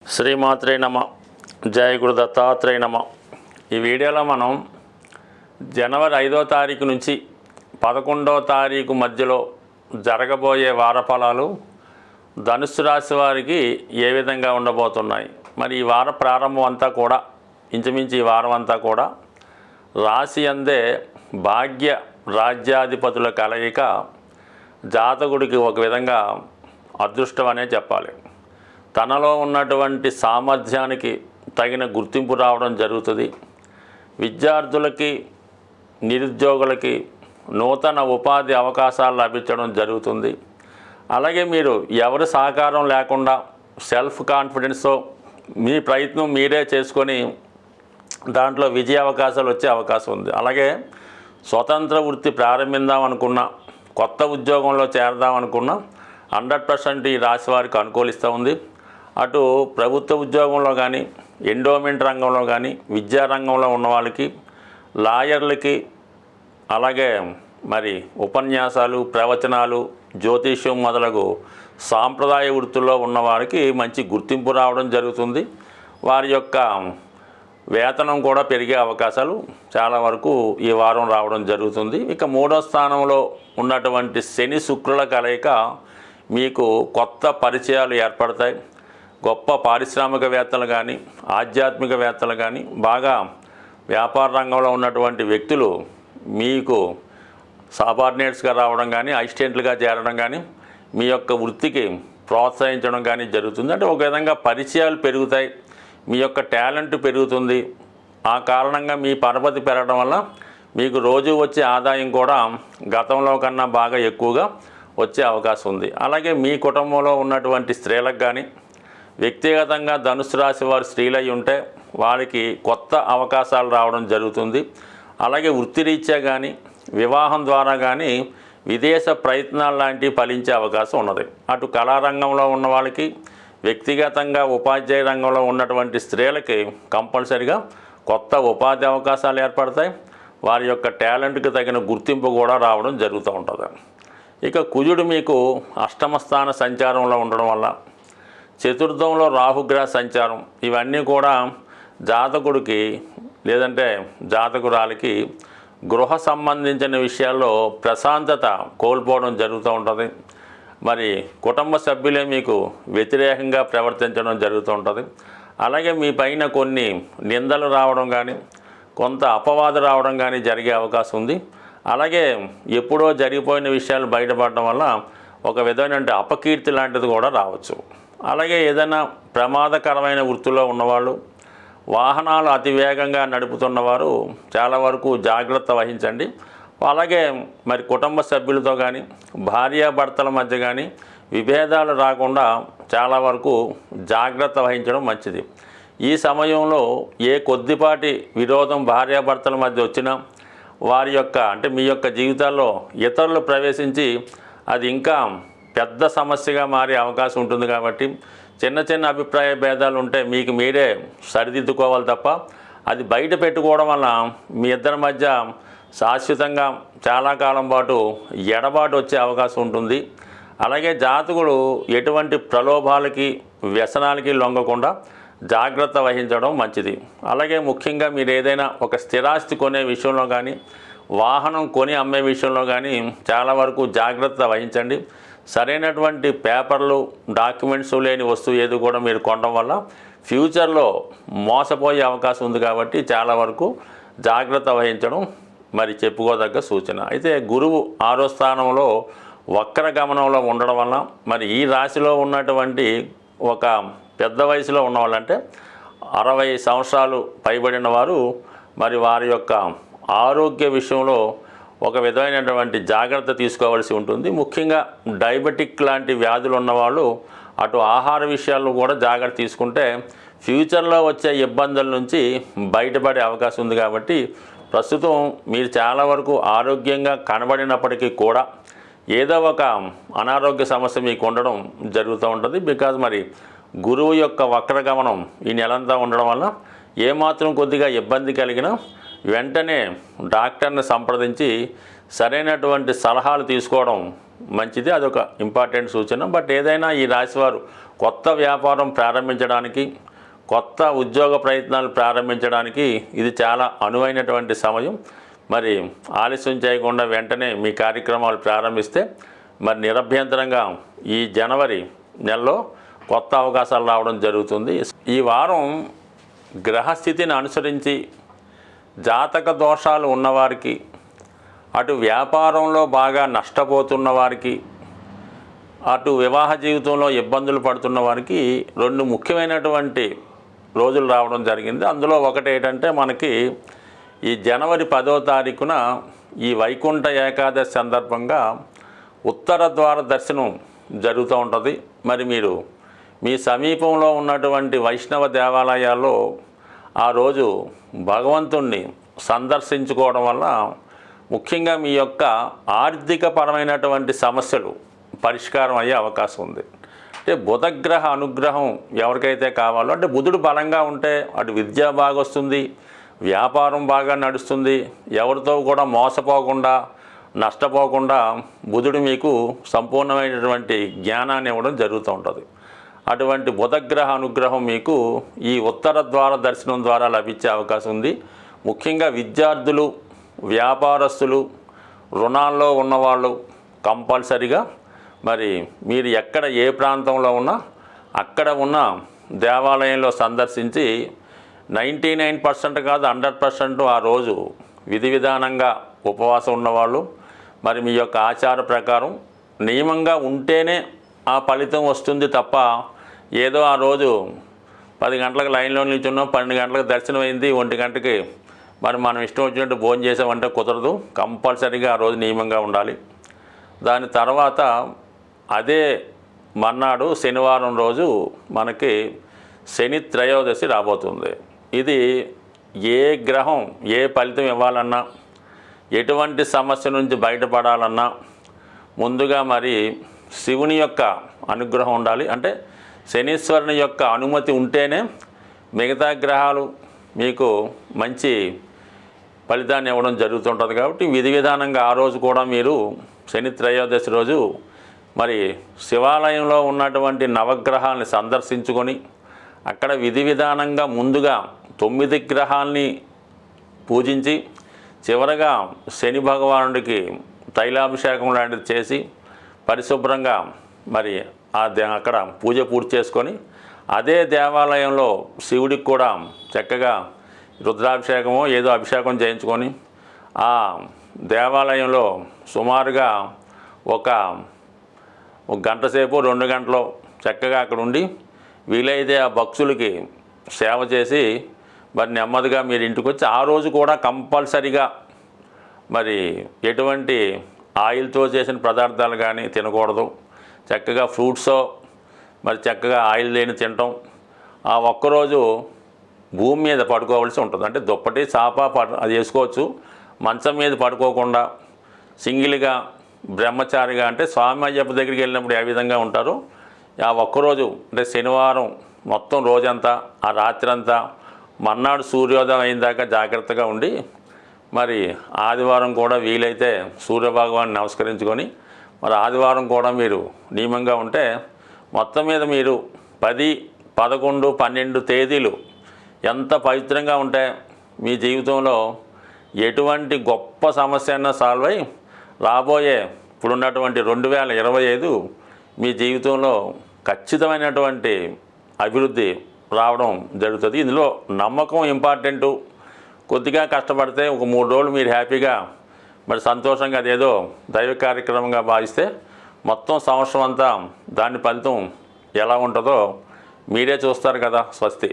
శ్రీమాత్రే నమ. జయ గురు దత్తాత్రేయ నమ. ఈ వీడియోలో మనం జనవరి 5వ తారీఖు నుంచి 11వ తారీఖు మధ్యలో జరగబోయే వారఫలాలు ధనుస్సు రాశి వారికి ఏ విధంగా ఉండబోతున్నాయి. మరి ఈ వార ప్రారంభం అంతా కూడా ఇంచుమించు ఈ వారం అంతా కూడా రాశి అందే భాగ్య రాజ్యాధిపతుల కలయిక జాతకుడికి ఒక విధంగా అదృష్టం అనే చెప్పాలి. తనలో ఉన్నటువంటి సామర్థ్యానికి తగిన గుర్తింపు రావడం జరుగుతుంది. విద్యార్థులకి నిరుద్యోగులకి నూతన ఉపాధి అవకాశాలు లభించడం జరుగుతుంది. అలాగే మీరు ఎవరి సహకారం లేకుండా సెల్ఫ్ కాన్ఫిడెన్స్తో మీ ప్రయత్నం మీరే చేసుకొని దాంట్లో విజయ అవకాశాలు వచ్చే అవకాశం ఉంది. అలాగే స్వతంత్ర వృత్తి ప్రారంభిద్దాం అనుకున్న, కొత్త ఉద్యోగంలో చేరదాం అనుకున్న 100% ఈ రాశి వారికి అనుకూలిస్తూ ఉంది. అటు ప్రభుత్వ ఉద్యోగంలో కానీ, ఎండోమెంట్ రంగంలో కానీ, విద్యారంగంలో ఉన్న వాళ్ళకి, లాయర్లకి, అలాగే మరి ఉపన్యాసాలు, ప్రవచనాలు, జ్యోతిష్యం మొదలగు సాంప్రదాయ వృత్తుల్లో ఉన్నవారికి మంచి గుర్తింపు రావడం జరుగుతుంది. వారి యొక్క వేతనం కూడా పెరిగే అవకాశాలు చాలా వరకు ఈ వారం రావడం జరుగుతుంది. ఇక 3వ స్థానంలో ఉన్నటువంటి శని శుక్రుల కలయిక మీకు కొత్త పరిచయాలు ఏర్పడతాయి. గొప్ప పారిశ్రామికవేత్తలు కానీ, ఆధ్యాత్మికవేత్తలు కానీ, బాగా వ్యాపార రంగంలో ఉన్నటువంటి వ్యక్తులు మీకు సబార్డినేట్స్గా రావడం కానీ, అసిస్టెంట్లుగా చేరడం కానీ, మీ యొక్క వృత్తికి ప్రోత్సహించడం కానీ జరుగుతుంది. అంటే ఒక విధంగా పరిచయాలు పెరుగుతాయి, మీ యొక్క టాలెంట్ పెరుగుతుంది. ఆ కారణంగా మీ పరపతి పెరగడం వల్ల మీకు రోజు వచ్చే ఆదాయం కూడా గతంలో కన్నా బాగా ఎక్కువగా వచ్చే అవకాశం ఉంది. అలాగే మీ కుటుంబంలో ఉన్నటువంటి స్త్రీలకు కానీ, వ్యక్తిగతంగా ధనుసు రాశి వారు స్త్రీలై ఉంటే వారికి కొత్త అవకాశాలు రావడం జరుగుతుంది. అలాగే వృత్తిరీత్యా కానీ, వివాహం ద్వారా కానీ విదేశ ప్రయత్నాలు లాంటివి ఫలించే అవకాశం ఉన్నది. అటు కళారంగంలో ఉన్న వాళ్ళకి, వ్యక్తిగతంగా ఉపాధ్యాయ రంగంలో ఉన్నటువంటి స్త్రీలకి కంపల్సరిగా కొత్త ఉపాధి అవకాశాలు ఏర్పడతాయి. వారి యొక్క టాలెంట్కి తగిన గుర్తింపు కూడా రావడం జరుగుతూ ఉంటుంది. ఇక కుజుడు మీకు అష్టమ స్థాన సంచారంలో ఉండడం వల్ల, చతుర్థంలో రాహుగ్రహ సంచారం, ఇవన్నీ కూడా జాతకుడికి లేదంటే జాతకురాలికి గృహ సంబంధించిన విషయాల్లో ప్రశాంతత కోల్పోవడం జరుగుతూ ఉంటుంది. మరి కుటుంబ సభ్యులే మీకు వ్యతిరేకంగా ప్రవర్తించడం జరుగుతూ ఉంటుంది. అలాగే మీ పైన కొన్ని నిందలు రావడం కానీ, కొంత అపవాదు రావడం కానీ జరిగే అవకాశం ఉంది. అలాగే ఎప్పుడో జరిగిపోయిన విషయాలు బయటపడడం వల్ల ఒక విధమైన అపకీర్తి లాంటిది కూడా రావచ్చు. అలాగే ఏదైనా ప్రమాదకరమైన వృత్తిలో ఉన్నవాళ్ళు, వాహనాలు అతివేగంగా నడుపుతున్నవారు చాలా వరకు జాగ్రత్త వహించండి. అలాగే మరి కుటుంబ సభ్యులతో కానీ, భార్యాభర్తల మధ్య కానీ విభేదాలు రాకుండా చాలా వరకు జాగ్రత్త వహించడం మంచిది. ఈ సమయంలో ఏ కొద్దిపాటి విరోధం భార్యాభర్తల మధ్య వచ్చినా వారి యొక్క అంటే మీ యొక్క జీవితాల్లో ఇతరులు ప్రవేశించి అది ఇంకా పెద్ద సమస్యగా మారే అవకాశం ఉంటుంది. కాబట్టి చిన్న చిన్న అభిప్రాయ భేదాలు ఉంటే మీకు మీరే సరిదిద్దుకోవాలి తప్ప అది బయట పెట్టుకోవడం వల్ల మీ ఇద్దరి మధ్య శాశ్వతంగా చాలా కాలం పాటు ఎడబాటు వచ్చే అవకాశం ఉంటుంది. అలాగే జాతకుడు ఎటువంటి ప్రలోభాలకి, వ్యసనాలకి లొంగకుండా జాగ్రత్త వహించడం మంచిది. అలాగే ముఖ్యంగా మీరు ఏదైనా ఒక స్థిరాస్తి కొనే విషయంలో కానీ, వాహనం కొని అమ్మే విషయంలో కానీ చాలా వరకు జాగ్రత్త వహించండి. సరైనటువంటి పేపర్లు, డాక్యుమెంట్స్ లేని వస్తువు ఏది కూడా మీరు కొనడం వల్ల ఫ్యూచర్లో మోసపోయే అవకాశం ఉంది. కాబట్టి చాలా వరకు జాగ్రత్త వహించడం మరి చెప్పుకోదగ్గ సూచన. అయితే గురువు 6వ స్థానంలో వక్ర గమనంలో ఉండడం వల్ల మరి ఈ రాశిలో ఉన్నటువంటి ఒక పెద్ద వయసులో ఉన్నవాళ్ళంటే 60 సంవత్సరాలు పైబడిన వారు మరి వారి యొక్క ఆరోగ్య విషయంలో ఒక విధమైనటువంటి జాగ్రత్త తీసుకోవాల్సి ఉంటుంది. ముఖ్యంగా డయాబెటిక్ లాంటి వ్యాధులు ఉన్నవాళ్ళు అటు ఆహార విషయాల్లో కూడా జాగ్రత్త తీసుకుంటే ఫ్యూచర్లో వచ్చే ఇబ్బందుల నుంచి బయటపడే అవకాశం ఉంది. కాబట్టి ప్రస్తుతం మీరు చాలా వరకు ఆరోగ్యంగా కనబడినప్పటికీ కూడా ఏదో ఒక అనారోగ్య సమస్య మీకు ఉండడం జరుగుతూ ఉంటుంది. బికాజ్ మరి గురువు యొక్క వక్రగమనం ఈ నెలంతా ఉండడం వల్ల ఏమాత్రం కొద్దిగా ఇబ్బంది కలిగినా వెంటనే డాక్టర్ని సంప్రదించి సరైనటువంటి సలహాలు తీసుకోవడం మంచిది. అదొక ఇంపార్టెంట్ సూచన. బట్ ఏదైనా ఈ రాశివారు కొత్త వ్యాపారం ప్రారంభించడానికి, కొత్త ఉద్యోగ ప్రయత్నాలు ప్రారంభించడానికి ఇది చాలా అనువైనటువంటి సమయం. మరి ఆలస్యం చేయకుండా వెంటనే మీ కార్యక్రమాలు ప్రారంభిస్తే మరి నిరభ్యంతరంగా ఈ జనవరి నెలలో కొత్త అవకాశాలు రావడం జరుగుతుంది. ఈ వారం గ్రహస్థితిని అనుసరించి జాతక దోషాలు ఉన్నవారికి, అటు వ్యాపారంలో బాగా నష్టపోతున్న వారికి, అటు వివాహ జీవితంలో ఇబ్బందులు పడుతున్న వారికి 2 ముఖ్యమైనటువంటి రోజులు రావడం జరిగింది. అందులో ఒకటి ఏంటంటే మనకి ఈ జనవరి 10వ తారీఖున ఈ వైకుంఠ ఏకాదశి సందర్భంగా ఉత్తర ద్వార దర్శనం జరుగుతూ ఉంటుంది. మరి మీరు మీ సమీపంలో ఉన్నటువంటి వైష్ణవ దేవాలయాల్లో ఆ రోజు భగవంతుణ్ణి సందర్శించుకోవడం వల్ల ముఖ్యంగా మీ యొక్క ఆర్థిక పరమైనటువంటి సమస్యలు పరిష్కారం అయ్యే అవకాశం ఉంది. అంటే బుధగ్రహ అనుగ్రహం ఎవరికైతే కావాలో, అంటే బుధుడు బలంగా ఉంటే అటు విద్య బాగా వస్తుంది, వ్యాపారం బాగా నడుస్తుంది, ఎవరితో కూడా మోసపోకుండా నష్టపోకుండా బుధుడు మీకు సంపూర్ణమైనటువంటి జ్ఞానాన్ని ఇవ్వడం జరుగుతూ ఉంటుంది. అటువంటి బుధగ్రహ అనుగ్రహం మీకు ఈ ఉత్తర ద్వార దర్శనం ద్వారా లభించే అవకాశం ఉంది. ముఖ్యంగా విద్యార్థులు, వ్యాపారస్తులు, రుణాల్లో ఉన్నవాళ్ళు కంపల్సరిగా మరి మీరు ఎక్కడ ఏ ప్రాంతంలో ఉన్నా అక్కడ ఉన్న దేవాలయంలో సందర్శించి 99% కాదు 100% ఆ రోజు విధి విధానంగా ఉపవాసం ఉన్నవాళ్ళు మరి మీ యొక్క ఆచార ప్రకారం నియమంగా ఉంటేనే ఆ ఫలితం వస్తుంది తప్ప ఏదో ఆ రోజు 10 గంటలకు లైన్లో నిల్చున్నాం, 12 గంటలకు దర్శనం అయింది, 1 గంటకి మరి మనం ఇష్టం వచ్చినట్టు భోజనం చేసామంటే కుదరదు. కంపల్సరీగా ఆ రోజు నియమంగా ఉండాలి. దాని తర్వాత అదే మర్నాడు శనివారం రోజు మనకి శని త్రయోదశి రాబోతుంది. ఇది ఏ గ్రహం ఏ ఫలితం ఇవ్వాలన్నా, ఎటువంటి సమస్య నుంచి బయటపడాలన్నా ముందుగా మరి శివుని యొక్క అనుగ్రహం ఉండాలి. అంటే శనీశ్వరుని యొక్క అనుమతి ఉంటేనే మిగతా గ్రహాలు మీకు మంచి ఫలితాన్ని ఇవ్వడం జరుగుతుంటుంది. కాబట్టి విధి విధానంగా ఆ రోజు కూడా మీరు శని త్రయోదశి రోజు మరి శివాలయంలో ఉన్నటువంటి నవగ్రహాలని సందర్శించుకొని అక్కడ విధి విధానంగా ముందుగా 9 గ్రహాలని పూజించి చివరగా శని భగవానుడికి తైలాభిషేకం లాంటిది చేసి పరిశుభ్రంగా మరి అక్కడ పూజ పూర్తి చేసుకొని అదే దేవాలయంలో శివుడికి కూడా చక్కగా రుద్రాభిషేకమో ఏదో అభిషేకం చేయించుకొని ఆ దేవాలయంలో సుమారుగా ఒక గంట సేపు 2 గంటలు చక్కగా అక్కడ ఉండి వీలైతే ఆ భక్తులకి సేవ చేసి మరి నెమ్మదిగా మీరు ఇంటికి వచ్చి ఆ రోజు కూడా కంపల్సరిగా మరి ఎటువంటి ఆయిల్తో చేసిన పదార్థాలు కానీ తినకూడదు. చక్కగా ఫ్రూట్స్ మరి చక్కగా ఆయిల్ లేని తినటం. ఆ ఒక్కరోజు భూమి మీద పడుకోవాల్సి ఉంటుంది. అంటే దుప్పటి చాప అది వేసుకోవచ్చు. మంచం మీద పడుకోకుండా సింగిల్గా బ్రహ్మచారిగా, అంటే స్వామి అయ్యప్ప దగ్గరికి వెళ్ళినప్పుడు ఏ విధంగా ఉంటారో ఆ ఒక్కరోజు అంటే శనివారం మొత్తం రోజంతా ఆ రాత్రి అంతా మర్నాడు సూర్యోదయం అయిన దాకా జాగ్రత్తగా ఉండి మరి ఆదివారం కూడా వీలైతే సూర్యభగవాన్ని నమస్కరించుకొని మరి ఆదివారం కూడా మీరు నియమంగా ఉంటే మొత్తం మీద మీరు 10, 11, 12 తేదీలు ఎంత పవిత్రంగా ఉంటే మీ జీవితంలో ఎటువంటి గొప్ప సమస్య అయినా సాల్వ్ అయ్యి రాబోయే ఇప్పుడున్నటువంటి 2025 మీ జీవితంలో ఖచ్చితమైనటువంటి అభివృద్ధి రావడం జరుగుతుంది. ఇందులో నమ్మకం ఇంపార్టెంటు. కొద్దిగా కష్టపడితే ఒక 3 రోజులు మీరు హ్యాపీగా మరి సంతోషంగా అదేదో దైవ కార్యక్రమంగా భావిస్తే మొత్తం సంవత్సరం అంతా దాని ఫలితం ఎలా ఉంటుందో మీరే చూస్తారు కదా. స్వస్తి.